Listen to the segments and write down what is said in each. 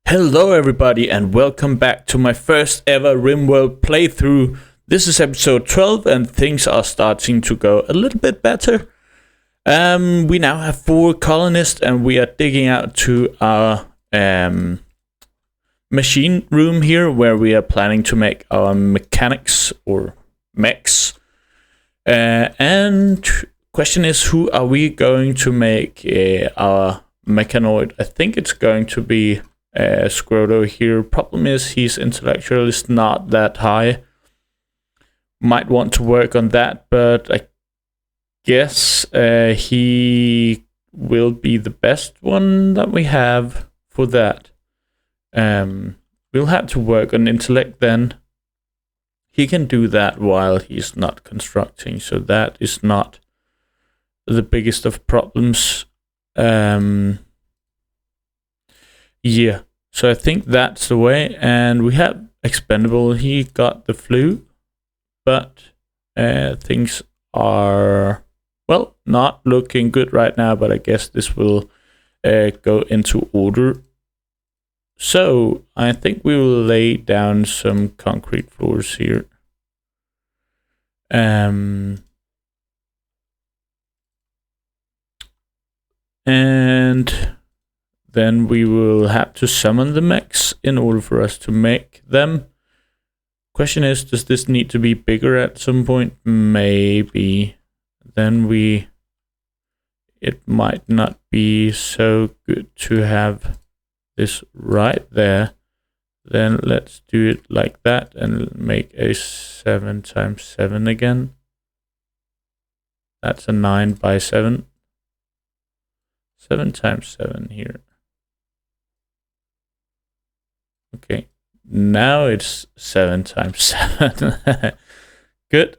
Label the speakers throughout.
Speaker 1: Hello everybody and welcome back to my first ever RimWorld playthrough. This is episode 12 and things are starting to go a little bit better. We now have 4 colonists and we are digging out to our machine room here where we are planning to make our mechanics or mechs. And question is, who are we going to make our mechanoid? I think it's going to be Scroto here. Problem is his intellectual is not that high. Might want to work on that, but I guess he will be the best one that we have for that. We'll have to work on intellect then. He can do that while he's not constructing, so that is not the biggest of problems. Yeah, so I think that's the way. And we have expendable. He got the flu, but things are, well, not looking good right now, but I guess this will go into order. So I think we will lay down some concrete floors here. And then we will have to summon the mechs in order for us to make them. Question is, does this need to be bigger at some point? Maybe. Then it might not be so good to have this right there. Then let's do it like that and make a 7 times 7 again. That's a 9 by 7. 7 times 7 here. Okay, now it's 7 times 7. Good.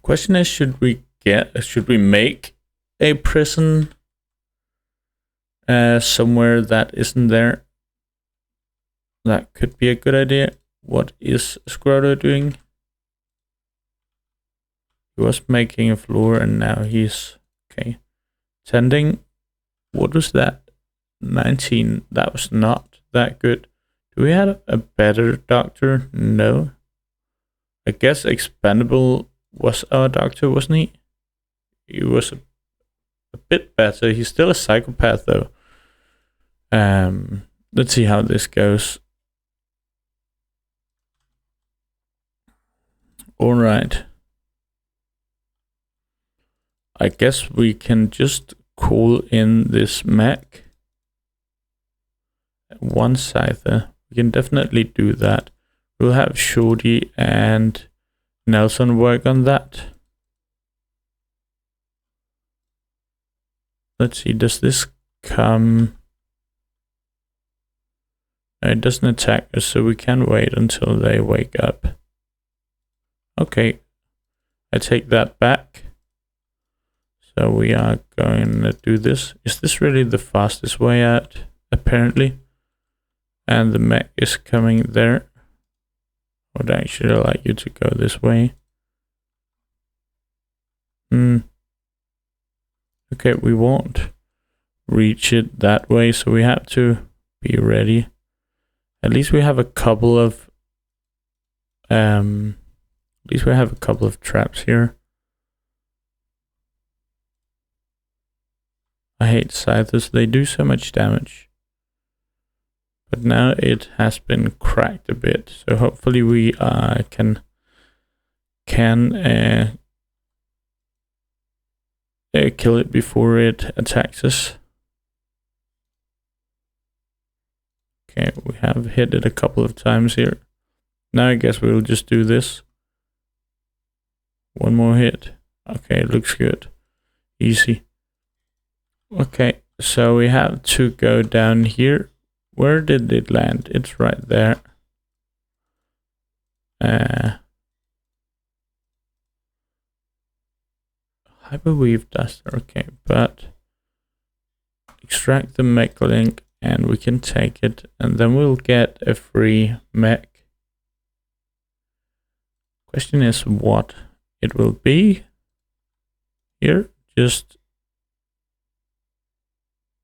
Speaker 1: Question is, should we make a prison somewhere that isn't there? That could be a good idea. What is Scroto doing? He was making a floor and now he's okay. Tending. What was that? 19. That was not that good. Do we have a better doctor? No. I guess expendable was our doctor, wasn't he? He was a bit better. He's still a psychopath though. Let's see how this goes. All right. I guess we can just call in this mech. One scyther. We can definitely do that. We'll have Shorty and Nelson work on that. Let's see, does this come? No, it doesn't attack us, so we can wait until they wake up. Okay, I take that back. So we are going to do this. Is this really the fastest way out? Apparently. And the mech is coming there. I would actually like you to go this way. Okay, we won't reach it that way, so we have to be ready. At least we have a couple of traps here. I hate scythers, they do so much damage. But now it has been cracked a bit, so hopefully we can kill it before it attacks us. Okay, we have hit it a couple of times here. Now I guess we'll just do this. One more hit. Okay, it looks good. Easy. Okay, so we have to go down here. Where did it land? It's right there. Hyperweave duster. Okay, but extract the mech link and we can take it and then we'll get a free mech. Question is what it will be. Here, just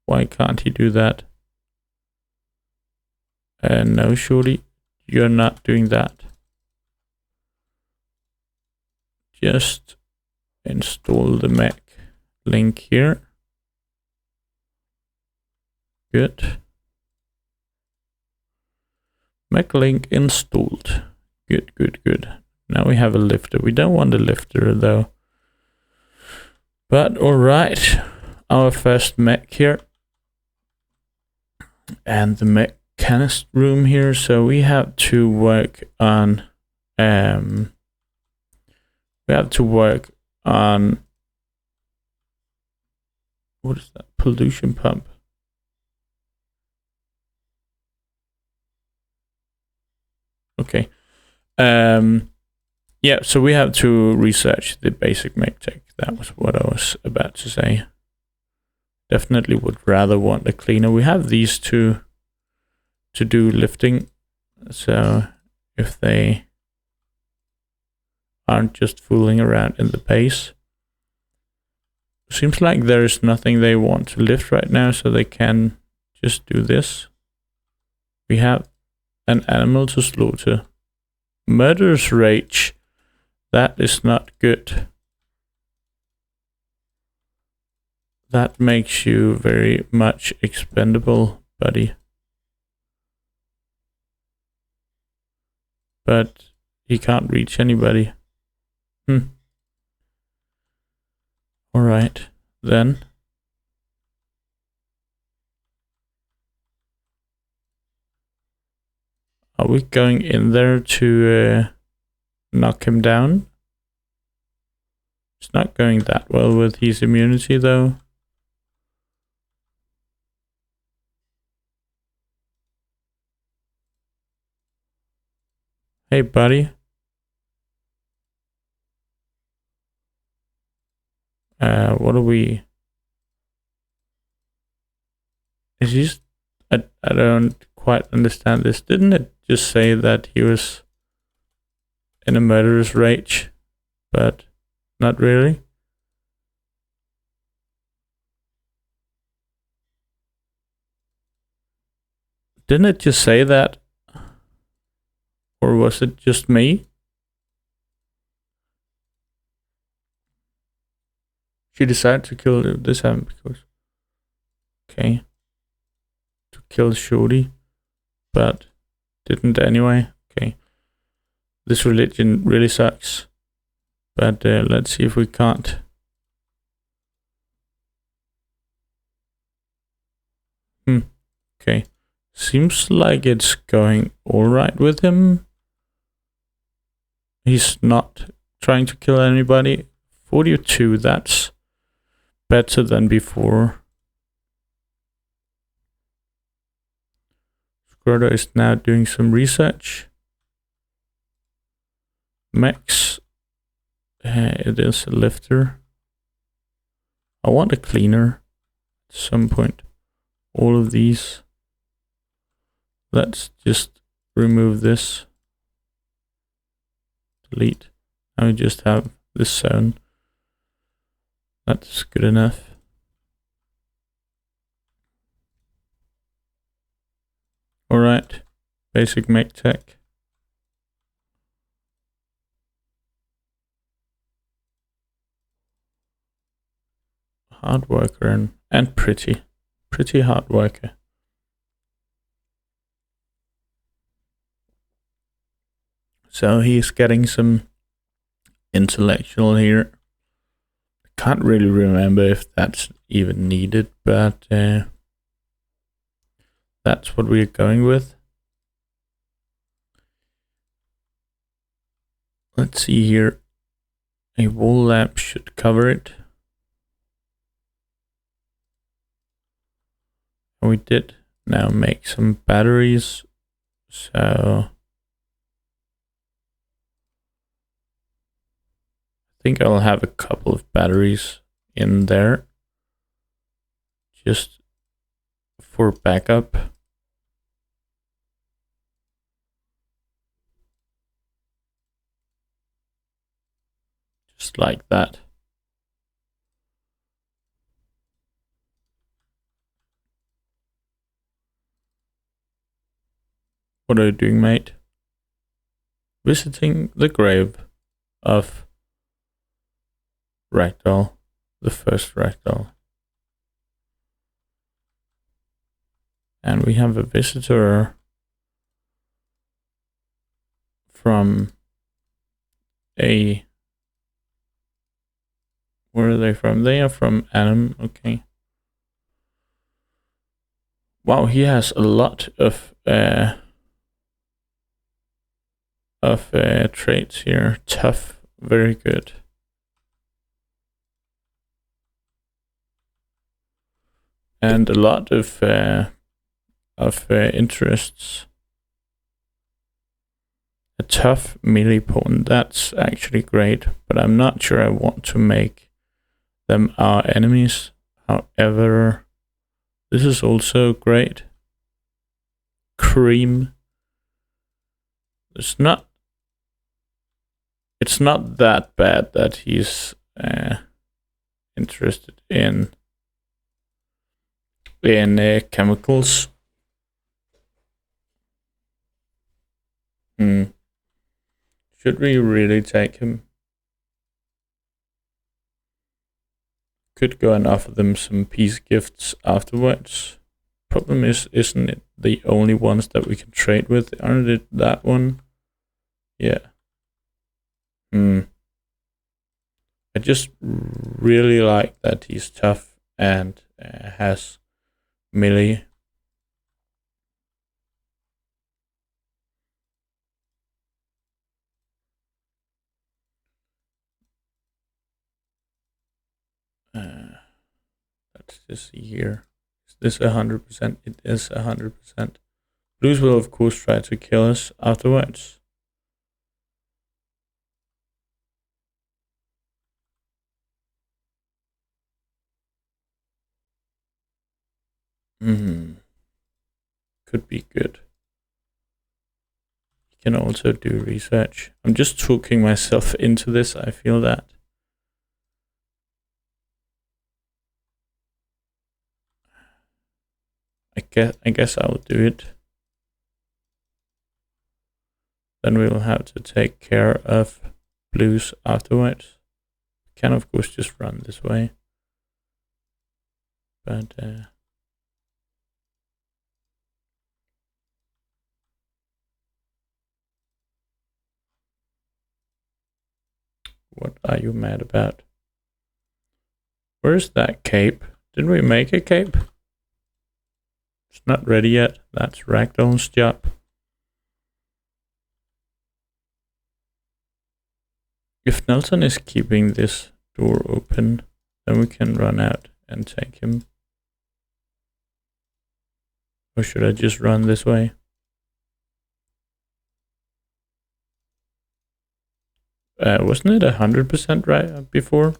Speaker 1: why can't he do that? No, shorty, you're not doing that. Just install the mech link here. Good. Mech link installed. Good, good, good. Now we have a lifter. We don't want a lifter though. But alright. Our first mech here. And the mechanist room here. So we have to work on what is that? Pollution pump. Okay. Yeah, so we have to research the basic mech tech. That was what I was about to say. Definitely would rather want a cleaner. We have these two to do lifting. So if they aren't just fooling around in the base. Seems like there is nothing they want to lift right now, so they can just do this. We have an animal to slaughter. Murderous rage. That is not good. That makes you very much expendable, buddy. But he can't reach anybody. Alright, then. Are we going in there to knock him down? It's not going that well with his immunity though. Hey buddy. What are we? Is he? I don't quite understand this. Didn't it just say that he was in a murderous rage? But not really. Didn't it just say that? Or was it just me? She decided to kill this happened because... Okay. To kill Shorty. But didn't anyway. Okay. This religion really sucks. But let's see if we can't. Okay. Seems like it's going alright with him. He's not trying to kill anybody. 42, that's better than before. Squirtle is now doing some research. Max, it is a lifter. I want a cleaner at some point. All of these. Let's just remove this. Delete. Now we just have this zone. That's good enough. Alright. Basic mech tech. Hard worker and pretty. Pretty hard worker. So he's getting some intellectual here. Can't really remember if that's even needed, but that's what we're going with. Let's see here. A wall lamp should cover it. We did now make some batteries, so I think I'll have a couple of batteries in there just for backup. Just like that. What are you doing, mate? Visiting the grave of Ragdoll, the first Ragdoll. And we have a visitor from a... Where are they from? They are from Adam, okay. Wow, he has a lot of traits here. Tough, very good. And a lot of interests. A tough melee pawn, that's actually great, but I'm not sure I want to make them our enemies. However, this is also great. Cream. It's not that bad that he's interested in chemicals. Should we really take him? Could go and offer them some peace gifts afterwards. Problem is, isn't it the only ones that we can trade with? Aren't it that one? Yeah. I just really like that he's tough and has melee. Let's just see here. Is this 100%? It is 100%. Blues will of course try to kill us afterwards. Could be good. You can also do research. I'm just talking myself into this, I feel that. I guess I'll do it. Then we'll have to take care of blues afterwards. Can of course just run this way. But what are you mad about? Where's that cape? Didn't we make a cape? It's not ready yet. That's Ragdoll's job. If Nelson is keeping this door open, then we can run out and take him. Or should I just run this way? Wasn't it 100% right before?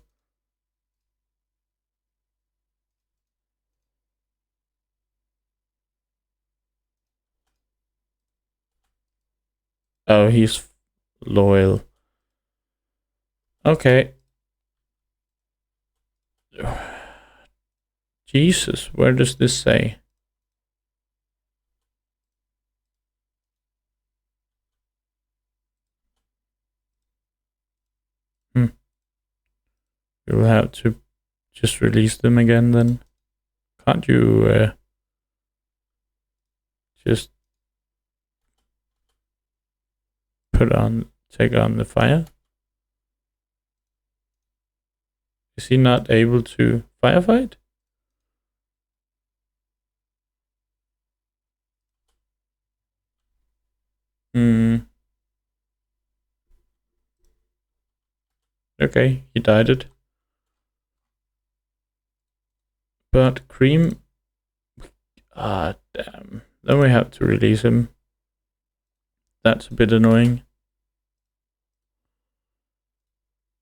Speaker 1: Oh, he's loyal. Okay. Jesus, where does this say? You'll have to just release them again then. Can't you just take on the fire? Is he not able to firefight? Okay, he died it. But Cream... damn. Then we have to release him. That's a bit annoying.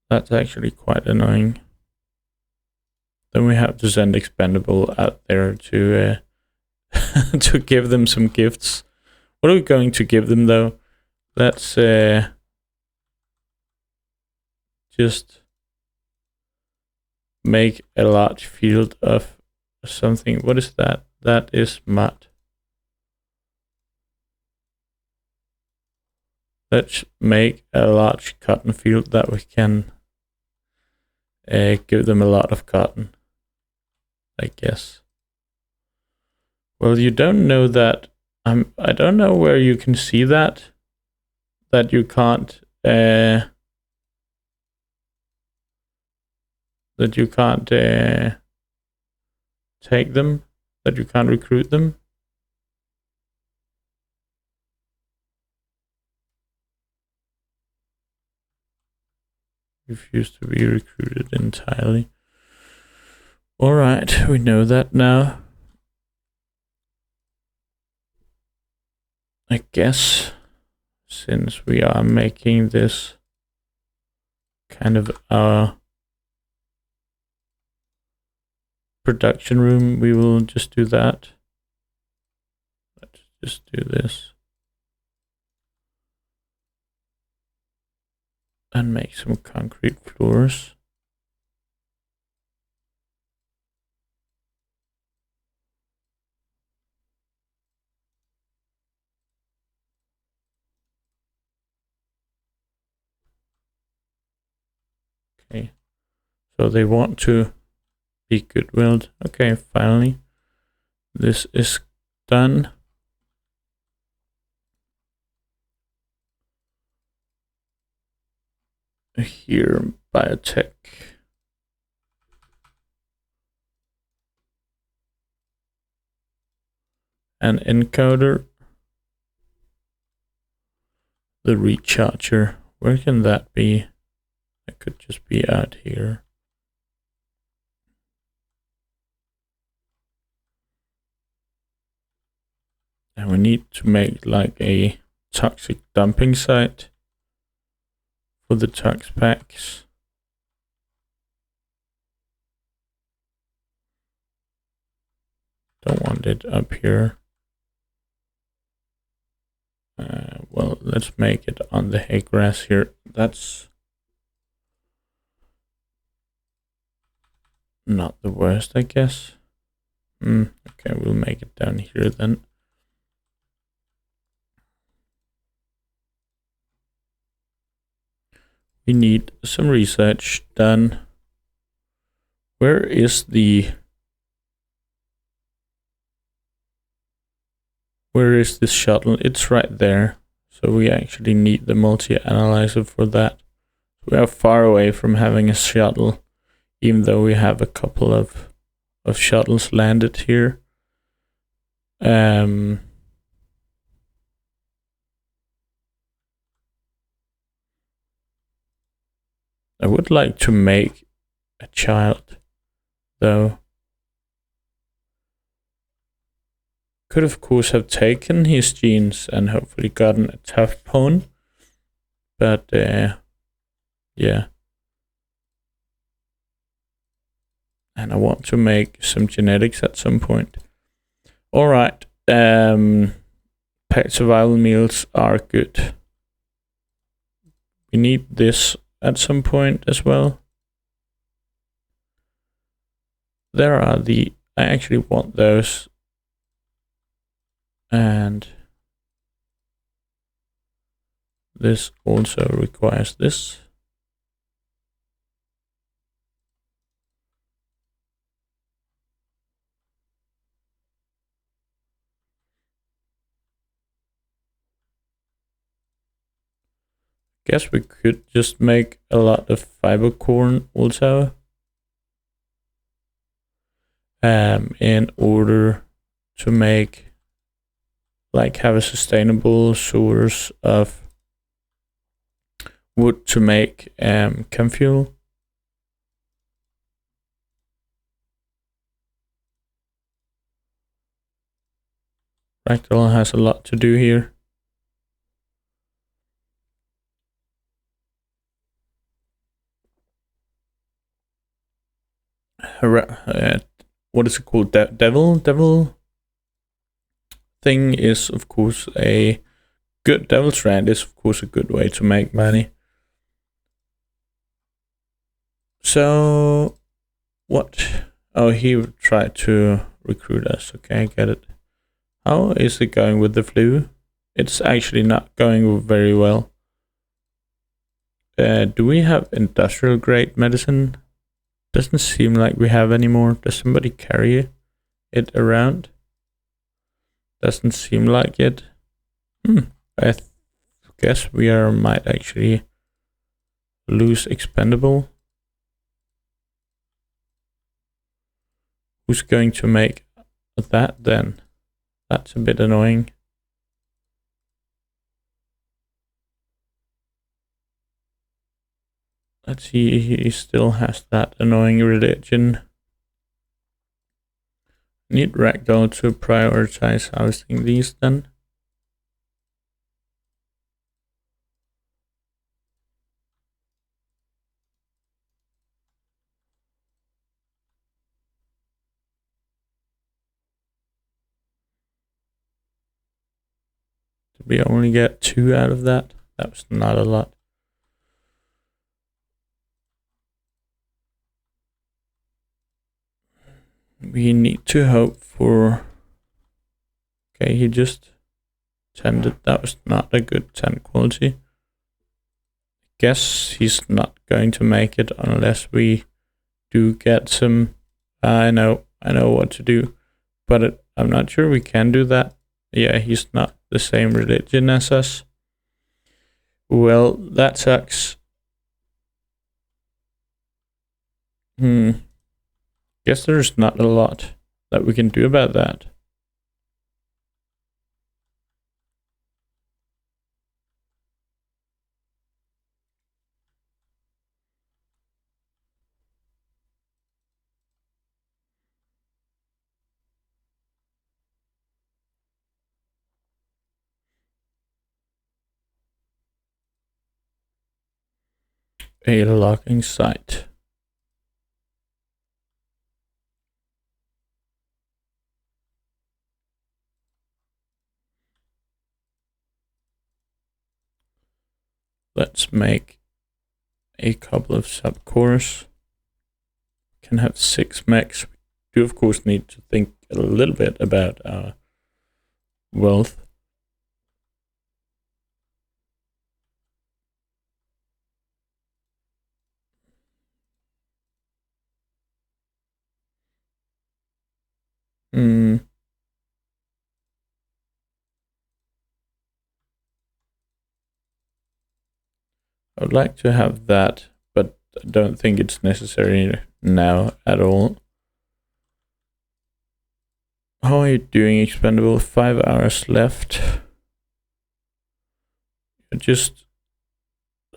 Speaker 1: That's actually quite annoying. Then we have to send Expendable out there to to give them some gifts. What are we going to give them though? Let's just make a large field of something. What is that? That is mud. Let's make a large cotton field that we can give them a lot of cotton, I guess. Well, you don't know that. I don't know where you can see that you can't take them, that you can't recruit them. Refuse to be recruited entirely. All right, we know that now. I guess since we are making this kind of our production room, we will just do that. Let's just do this. And make some concrete floors. Okay, so they want to be goodwilled. Okay, finally, this is done. Here, biotech. An encoder. The recharger. Where can that be? It could just be out here. And we need to make like a toxic dumping site for the tox packs. Don't want it up here. Well, let's make it on the hay grass here. That's not the worst, I guess. Okay, we'll make it down here then. We need some research done. Where is this shuttle? It's right there. So we actually need the multi-analyzer for that. We are far away from having a shuttle, even though we have a couple of shuttles landed here. I would like to make a child, though. Could of course have taken his genes and hopefully gotten a tough pawn, but yeah. And I want to make some genetics at some point. All right, pet survival meals are good. We need this at some point as well. There are I actually want those. And this also requires this. Guess we could just make a lot of fiber corn also. In order to make have a sustainable source of wood to make chem fuel. Fractal has a lot to do here. What is it called? Devil thing is of course a good devil's rand is of course a good way to make money. So what? Oh, he tried to recruit us. Okay, I get it. How is it going with the flu? It's actually not going very well. Do we have industrial grade medicine? Doesn't seem like we have anymore. Does somebody carry it around? Doesn't seem like it. I guess we might actually lose expendable. Who's going to make that then? That's a bit annoying. Let's see, he still has that annoying religion. Need Ragdoll to prioritize housing these then. Did we only get 2 out of that? That was not a lot. We need to hope for... Okay, he just tended. That was not a good 10 quality. Guess he's not going to make it unless we do get some... I know what to do, but I'm not sure we can do that. Yeah, he's not the same religion as us. Well, that sucks. Guess there's not a lot that we can do about that. A logging site. Let's make a couple of subcores. Can have 6 mechs. We do of course need to think a little bit about our wealth. I would like to have that, but I don't think it's necessary now at all. How are you doing, expendable? 5 hours left. You're just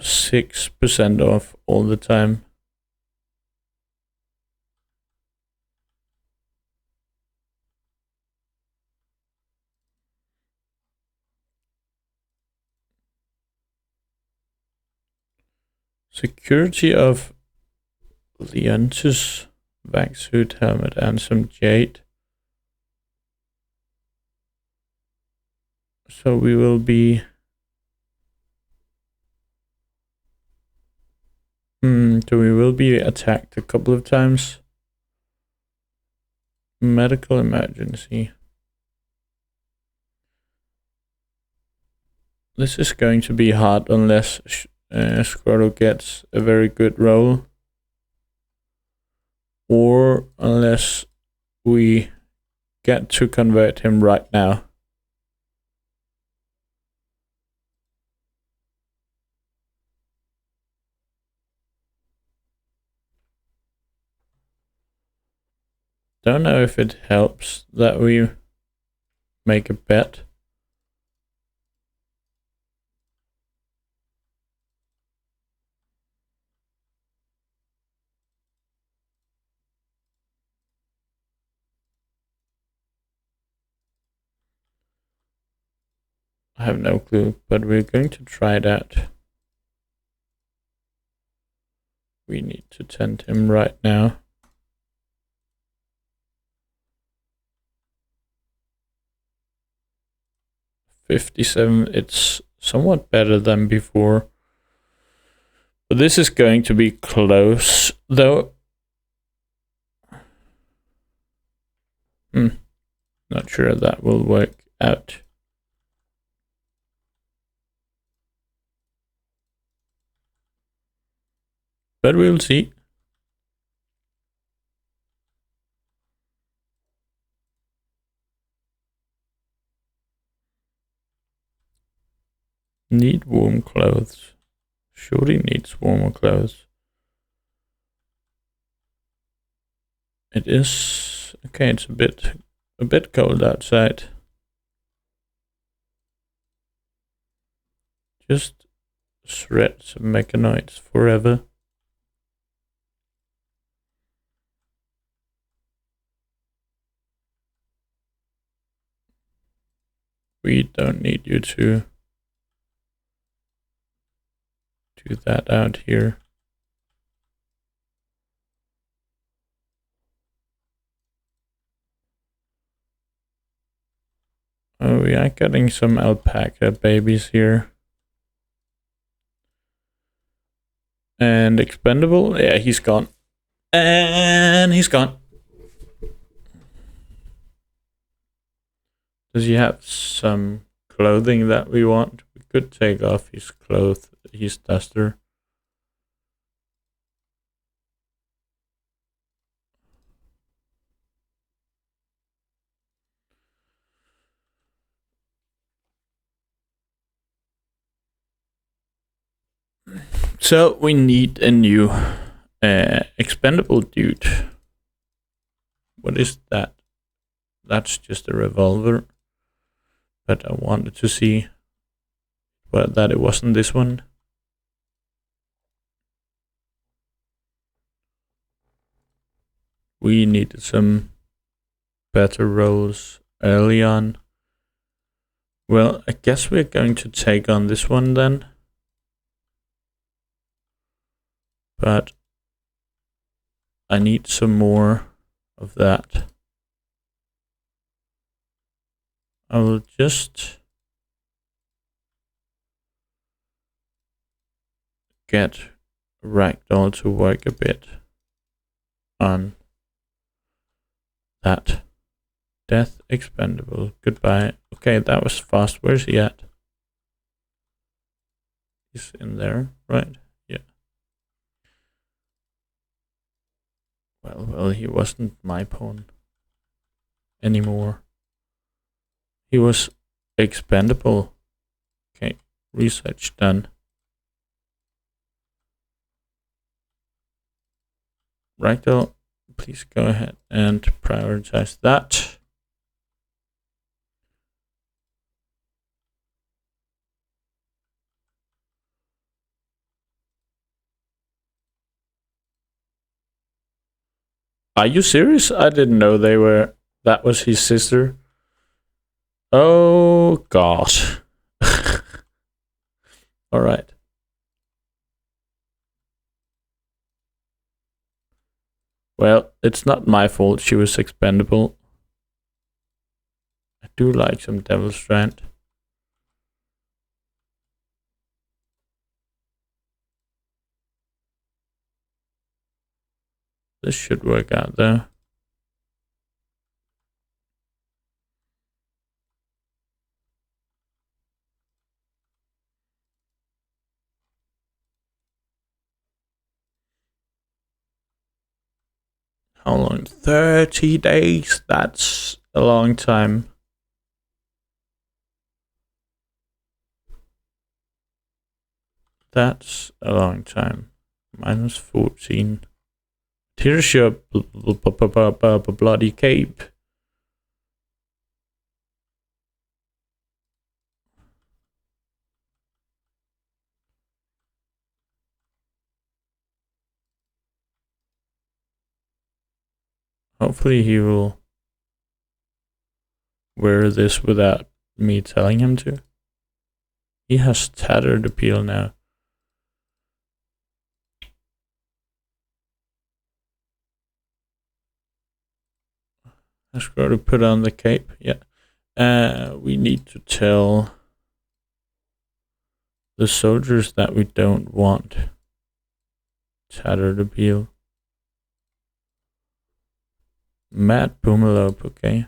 Speaker 1: 6% off all the time. Security of Leontus, vac suit, helmet, and some jade. So we will be... So we will be attacked a couple of times. Medical emergency. This is going to be hard unless Squirtle gets a very good roll. Or unless we get to convert him right now. Don't know if it helps that we make a bet. I have no clue, but we're going to try it out. We need to tend him right now. $57, it's somewhat better than before. But this is going to be close, though. Not sure that will work out. But we'll see. Need warm clothes. Surely needs warmer clothes. It is okay. It's a bit cold outside. Just shred some mechanoids forever. We don't need you to do that out here. Oh, we are getting some alpaca babies here. And expendable? Yeah, he's gone. And he's gone. Does he have some clothing that we want? We could take off his clothes, his duster. So we need a new expendable dude. What is that? That's just a revolver. But I wanted to see that it wasn't this one. We needed some better rolls early on. Well, I guess we're going to take on this one then. But I need some more of that. I will just get Ragdoll to work a bit on that. Death expendable. Goodbye. Okay, that was fast. Where's he at? He's in there, right? Yeah. Well, he wasn't my pawn anymore. He was expendable. Okay, research done. Ragdoll, please go ahead and prioritize that. Are you serious? I didn't know that was his sister. Oh god. All right. Well, it's not my fault she was expendable. I do like some Devil Strand. This should work out though. How long? 30 days? That's a long time. That's a long time. Minus 14. Here's your bloody cape. Hopefully he will wear this without me telling him to. He has tattered appeal now. Let's go to put on the cape. Yeah. We need to tell the soldiers that we don't want tattered appeal. Mad Pumalope, okay.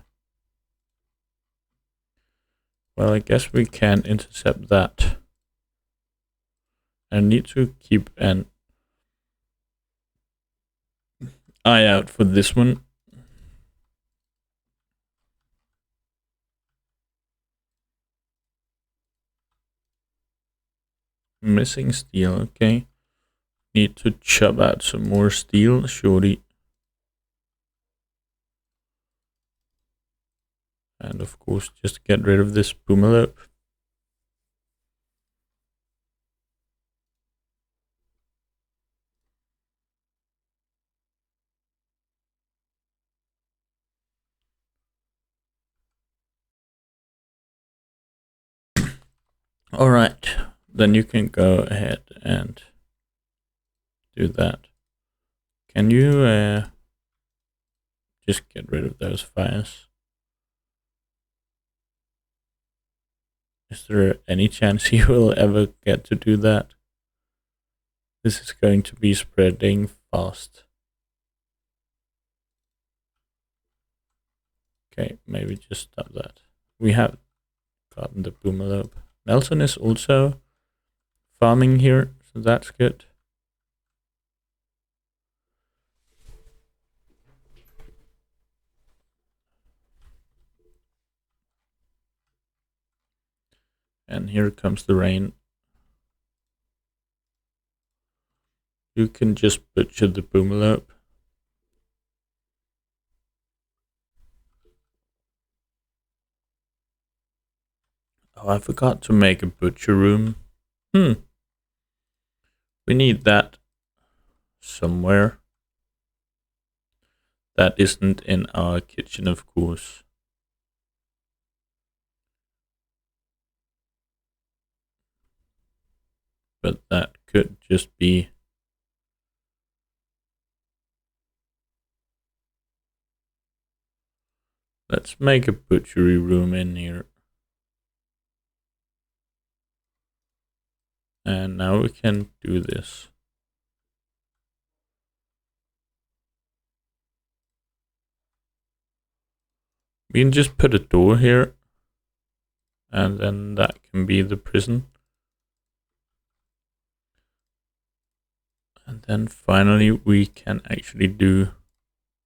Speaker 1: Well, I guess we can intercept that. I need to keep an eye out for this one. Missing steel, okay. Need to chop out some more steel, surely. And of course, just get rid of this boomerlope. All right, then you can go ahead and do that. Can you just get rid of those fires? Is there any chance you will ever get to do that? This is going to be spreading fast. Okay, maybe just stop that. We have gotten the boomerlope. Nelson is also farming here, so that's good. And here comes the rain. You can just butcher the boomerlope. Oh, I forgot to make a butcher room. We need that somewhere. That isn't in our kitchen, of course. But that could just be... Let's make a butchery room in here. And now we can do this. We can just put a door here. And then that can be the prison. And then finally we can actually do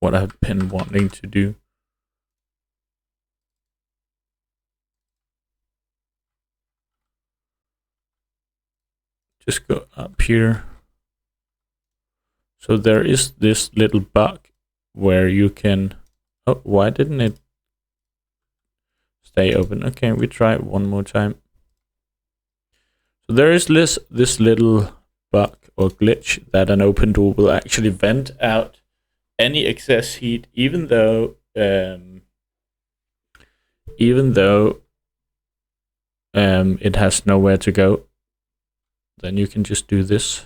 Speaker 1: what I've been wanting to do. Just go up here. So there is this little bug where you can... Oh, why didn't it stay open? Okay, we try it one more time. So there is this little bug or glitch that an open door will actually vent out any excess heat, even though it has nowhere to go. Then you can just do this.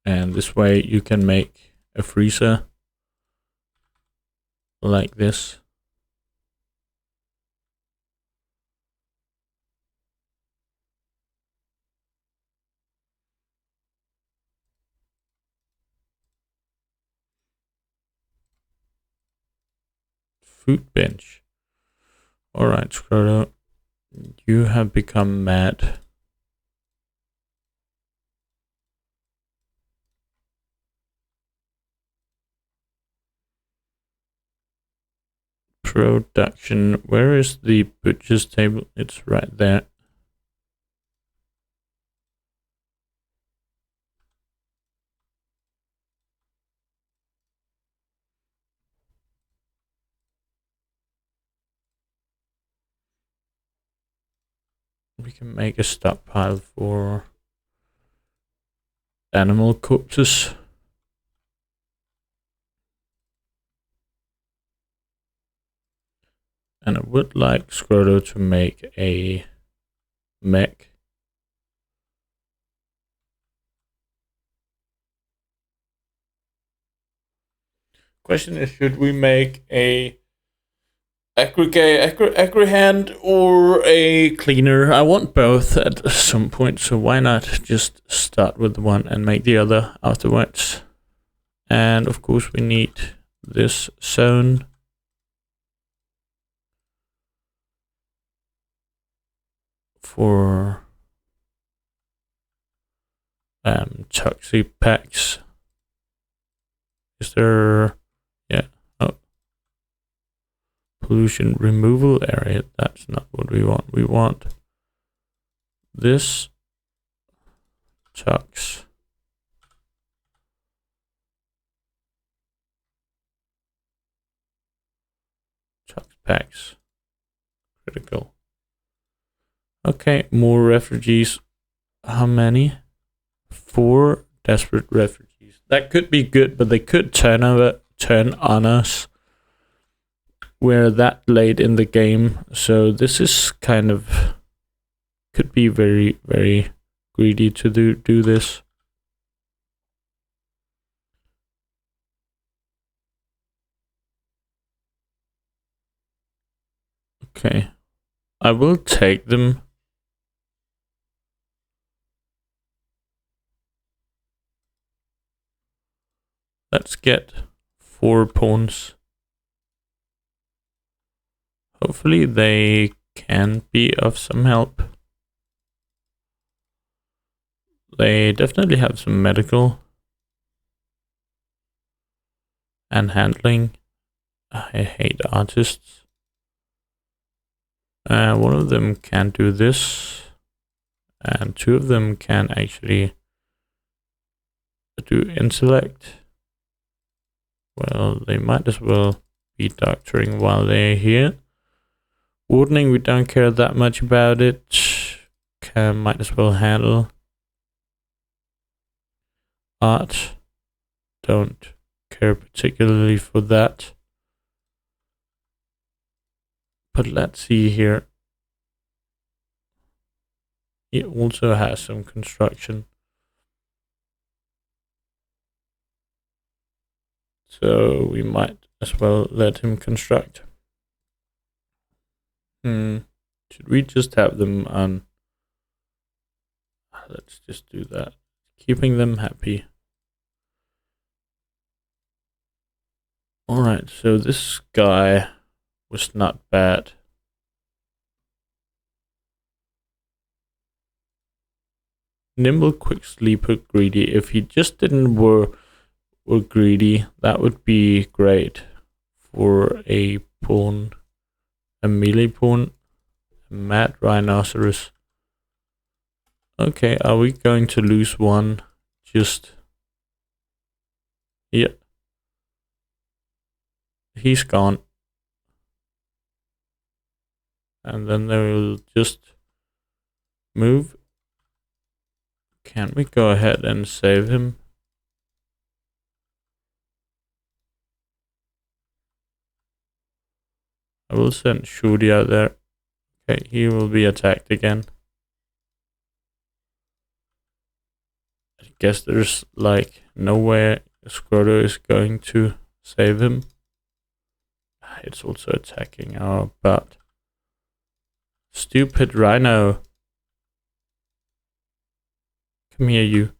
Speaker 1: And this way you can make a freezer like this. Food bench. Alright, Scroto, you have become mad. Production. Where is the butcher's table? It's right there. We can make a stockpile for animal corpses. And I would like Scroto to make a mech. Question is, should we make a agri-hand or a cleaner? I want both at some point, so why not just start with the one and make the other afterwards? And of course we need this zone. For toxic packs. Is there? Yeah. Oh. Pollution removal area. That's not what we want. We want this tox. Tox packs. Critical. Okay, more refugees. How many? 4 desperate refugees. That could be good, but they could turn on us. We're that late in the game, so this is kind of could be very, very greedy to do this. Okay, I will take them. Let's get 4 pawns. Hopefully they can be of some help. They definitely have some medical and handling. I hate artists. One of them can do this, and 2 of them can actually do intellect. Well, they might as well be doctoring while they're here. Wardening, we don't care that much about it. Might as well handle. Art, don't care particularly for that. But let's see here. He also has some construction. So we might as well let him construct. Should we just have them on? Let's just do that. Keeping them happy. Alright, so this guy was not bad. Nimble, quick sleeper, greedy. If he just didn't were greedy, that would be great for a pawn, a melee pawn, a mad rhinoceros. Okay, are we going to lose one? Just yeah, he's gone, and then they will just move. Can we go ahead and save him? I will send Shooty out there. Okay, he will be attacked again. I guess there's like no way Scroto is going to save him. It's also attacking our butt. Stupid rhino. Come here, you.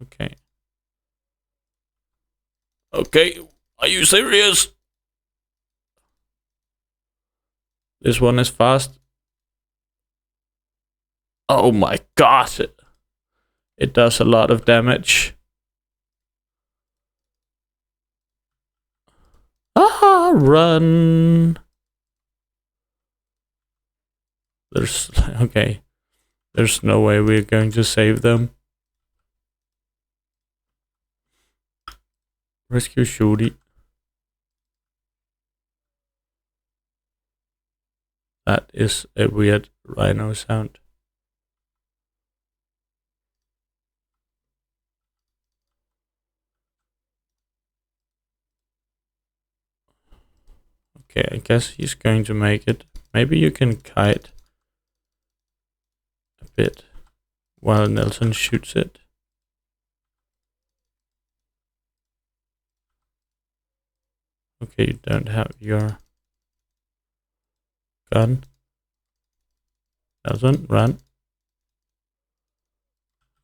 Speaker 1: Okay. Okay, are you serious? This one is fast. Oh my god. It does a lot of damage. Ah, run. There's okay. There's no way we're going to save them. Rescue Shooty. That is a weird rhino sound. Okay, I guess he's going to make it. Maybe you can kite a bit while Nelson shoots it. Okay, you don't have your gun. Nelson, run.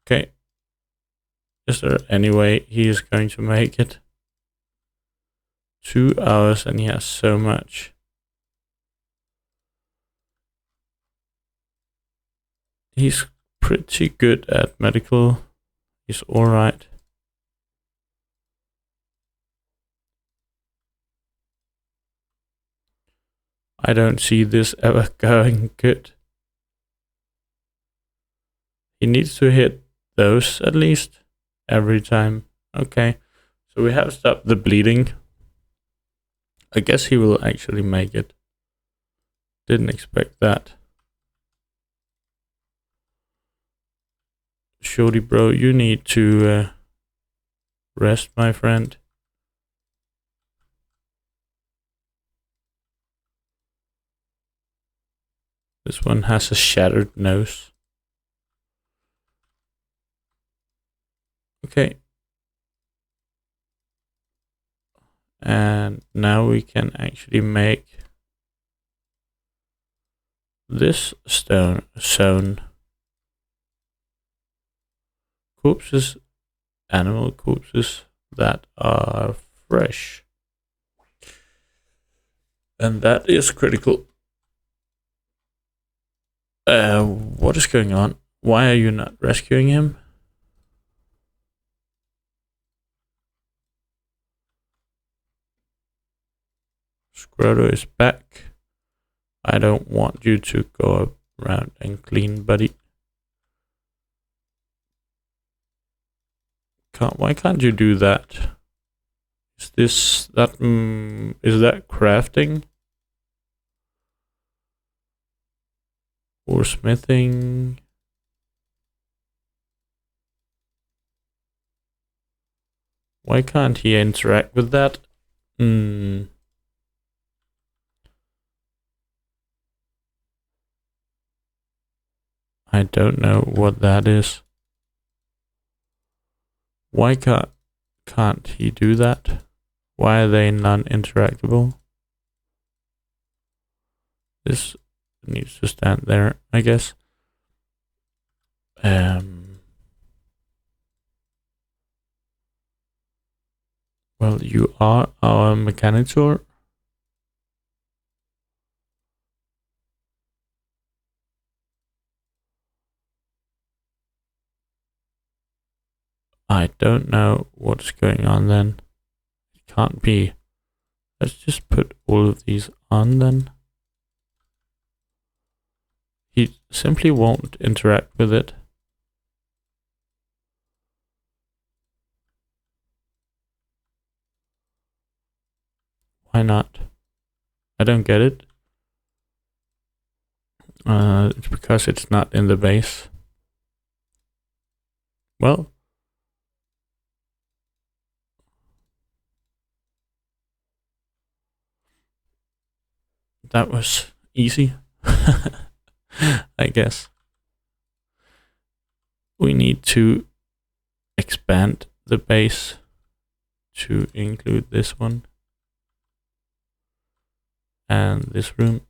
Speaker 1: Okay. Is there any way he is going to make it? 2 hours and he has so much. He's pretty good at medical. He's alright. I don't see this ever going good. He needs to hit those at least every time. Okay, so we have stopped the bleeding. I guess he will actually make it. Didn't expect that. Shorty bro, you need to rest, my friend. This one has a shattered nose. Okay. And now we can actually make this stone zone. Corpses, animal corpses that are fresh. And that is critical. What is going on? Why are you not rescuing him? Scroto is back. I don't want you to go around and clean, buddy. Why can't you do that? Is that crafting? Or smithing? Why can't he interact with that? I don't know what that is. Why can't he do that? Why are they non-interactable? This needs to stand there, I guess. Well, you are our mechanitor. I don't know what's going on then. It can't be. Let's just put all of these on then. He simply won't interact with it. Why not? I don't get it. It's because it's not in the base. Well, that was easy. I guess. We need to expand the base to include this one. And this room.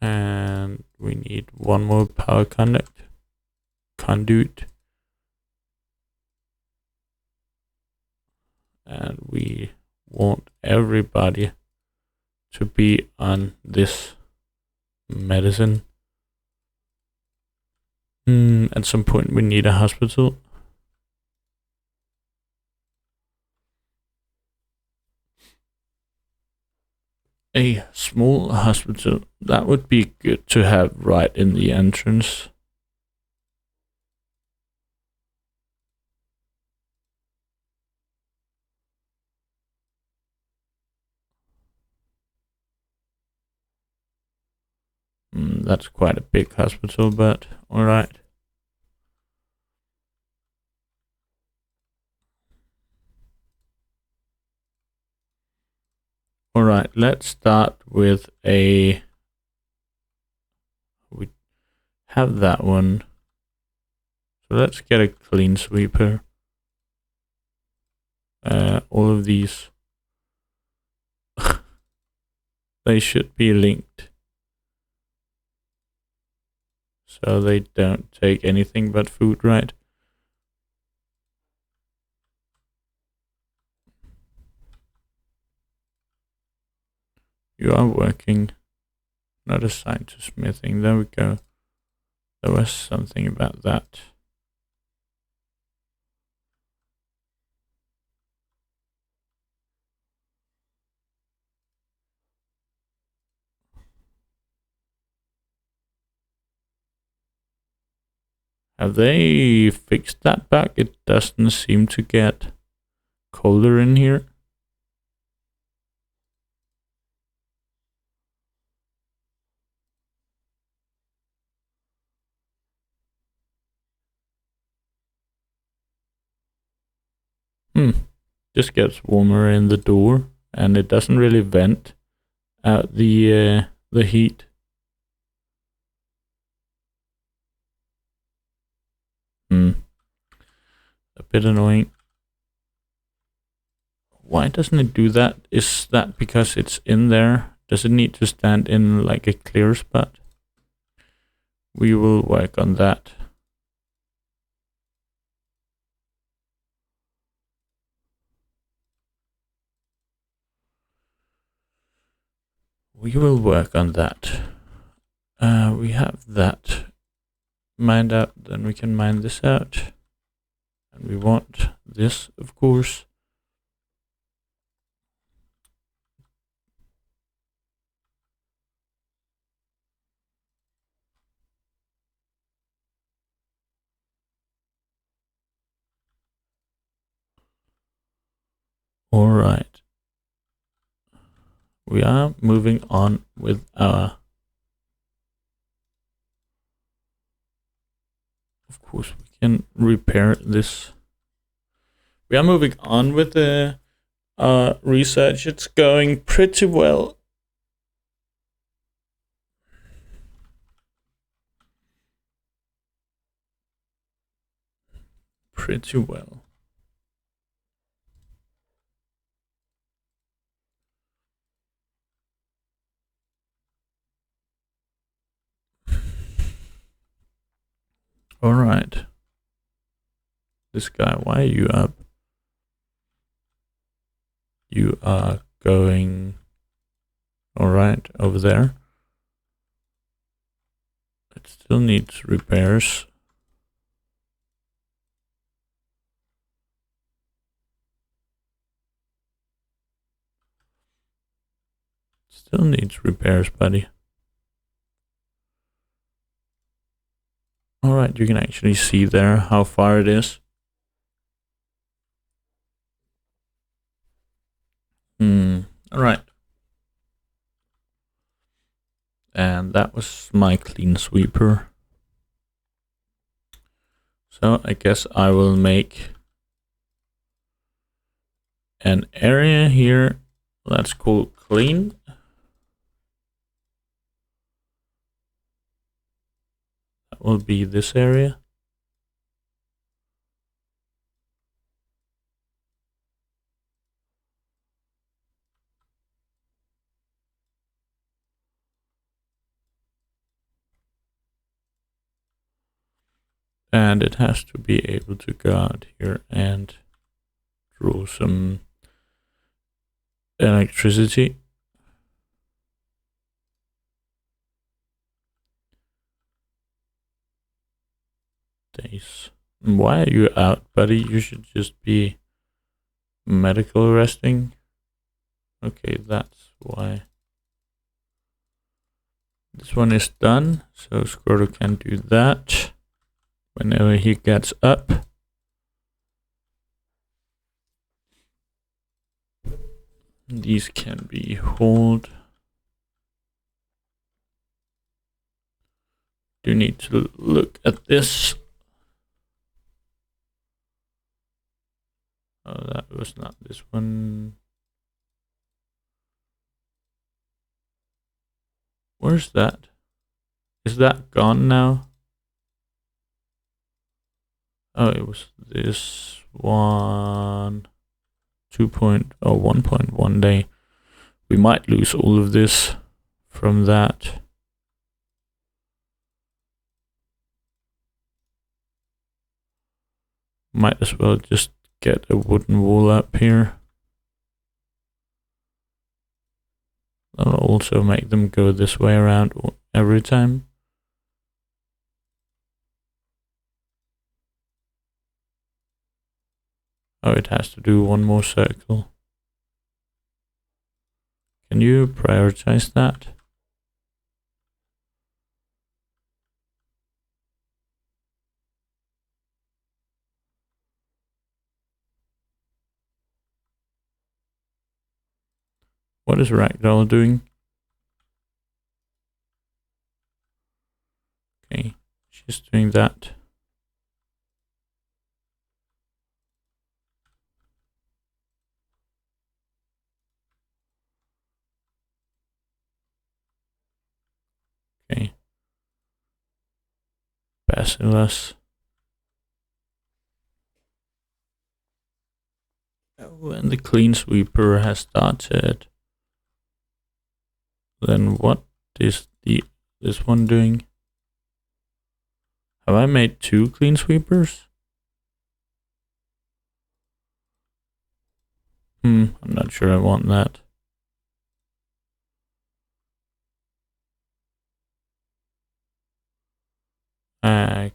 Speaker 1: And we need one more power conduit. And we want everybody to be on this medicine. At some point we need a hospital. A small hospital, that would be good to have right in the entrance. That's quite a big hospital, but alright. Alright, let's start with we have that one. So let's get a clean sweeper. All of these, they should be linked. So they don't take anything but food, right? You are working. Not assigned to smithing. There we go. There was something about that. Have they fixed that bug? It doesn't seem to get colder in here. Just gets warmer in the door, and it doesn't really vent out the heat. A bit annoying. Why doesn't it do that? Is that because it's in there? Does it need to stand in like a clear spot? We will work on that. We will work on that. We have that mined out, then we can mine this out. And we want this, of course. All right. We are moving on with our... Of course, we can repair this. We are moving on with the research. It's going pretty well. Pretty well. All right. This guy, why are you up? You are going... All right, over there. It still needs repairs. Still needs repairs, buddy. All right, you can actually see there how far it is. All right. And that was my clean sweeper. So I guess I will make an area here. Let's call clean. That will be this area. And it has to be able to go out here and draw some electricity. Days. Why are you out, buddy? You should just be medical resting. Okay, that's why. This one is done, so Scroto can do that whenever he gets up. These can be hauled. Do need to look at this. Oh, that was not this one. Where's that? Is that gone now? Oh, it was this one. 1.1 day. We might lose all of this from that. Might as well just get a wooden wall up here. I'll also make them go this way around every time. Oh, it has to do one more circle. Can you prioritize that? What is Ragdoll doing? Okay, she's doing that. Okay. Bacillus. When the clean sweeper has started, then what is this one doing? Have I made 2 clean sweepers? I'm not sure I want that.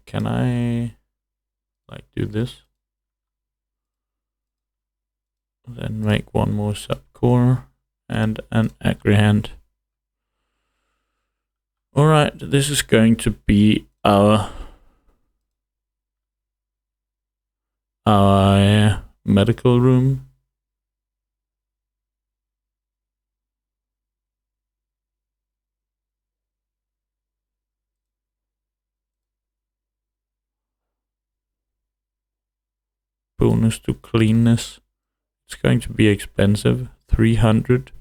Speaker 1: Can I like do this? Then make one more subcore and an agrihand. Alright, this is going to be our medical room. Bonus to cleanness. It's going to be expensive. 300.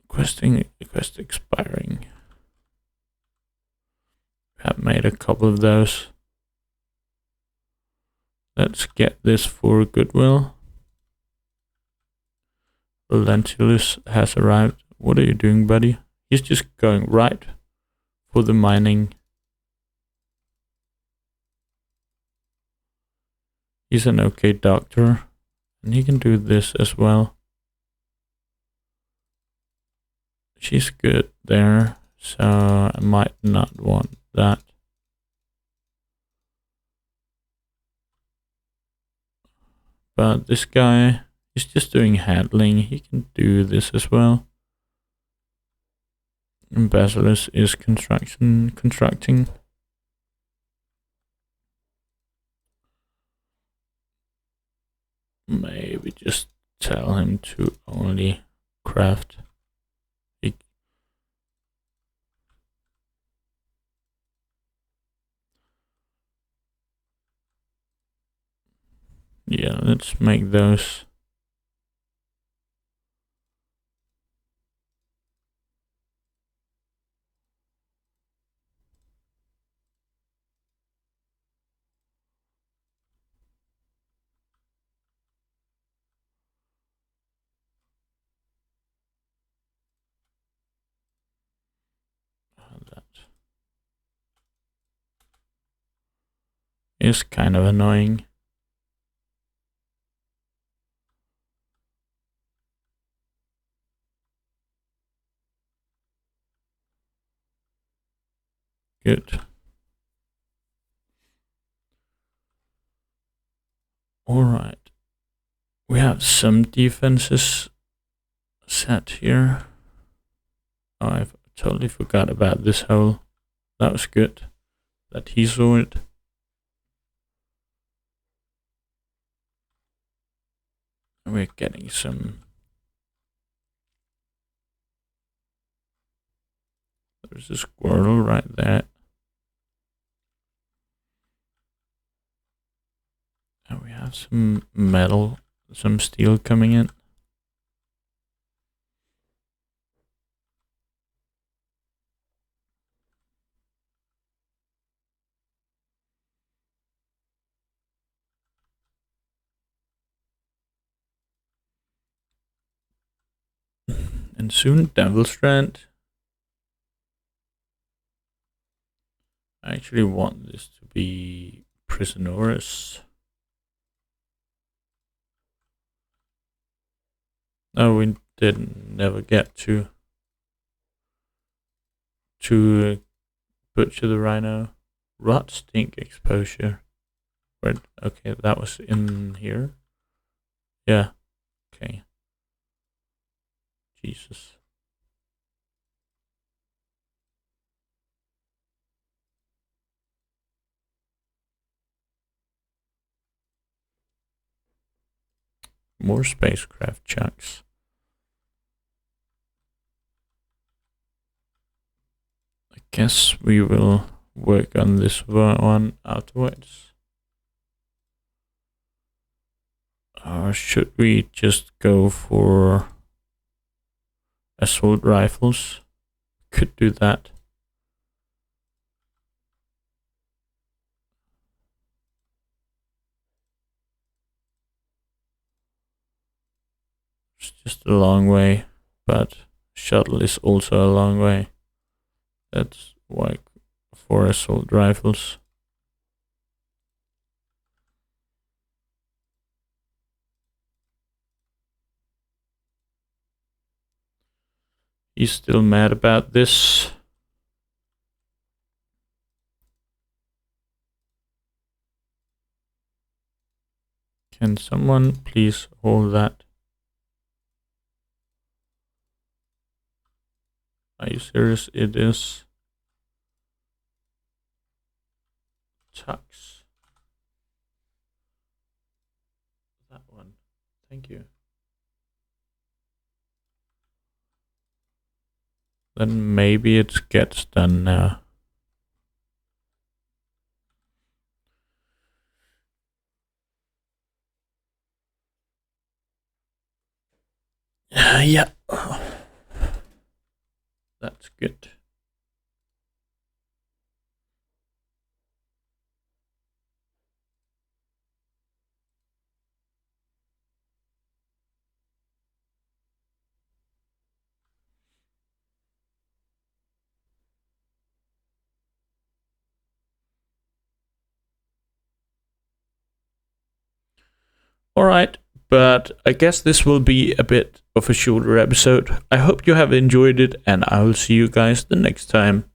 Speaker 1: Quest expiring. Have made a couple of those. Let's get this for goodwill. Lentulus has arrived. What are you doing, buddy? He's just going right for the mining. He's an okay doctor, and he can do this as well. She's good there, so I might not want that. But this guy, he's just doing handling. He can do this as well. And Basilisk is constructing. Maybe just tell him to only craft. Yeah, let's make those. That is kind of annoying. Good. Alright. We have some defenses set here. Oh, I totally forgot about this hole. That was good that he saw it. And we're getting some. There's a squirrel right there. And we have some metal, some steel coming in. And soon Devil Strand. I actually want this to be Prisoners. No, we didn't never get to butcher the rhino. Rot stink exposure. Where, okay, that was in here. Yeah. Okay. Jesus. More spacecraft chunks. I guess we will work on this one afterwards. Or should we just go for assault rifles? Could do that. It's just a long way, but shuttle is also a long way. That's why for assault rifles. He's still mad about this. Can someone please hold that? Are you serious? It is Tux. That one. Thank you. Then maybe it gets done now. Yeah. That's good. Alright, but I guess this will be a bit of a shorter episode. I hope you have enjoyed it, and I will see you guys the next time.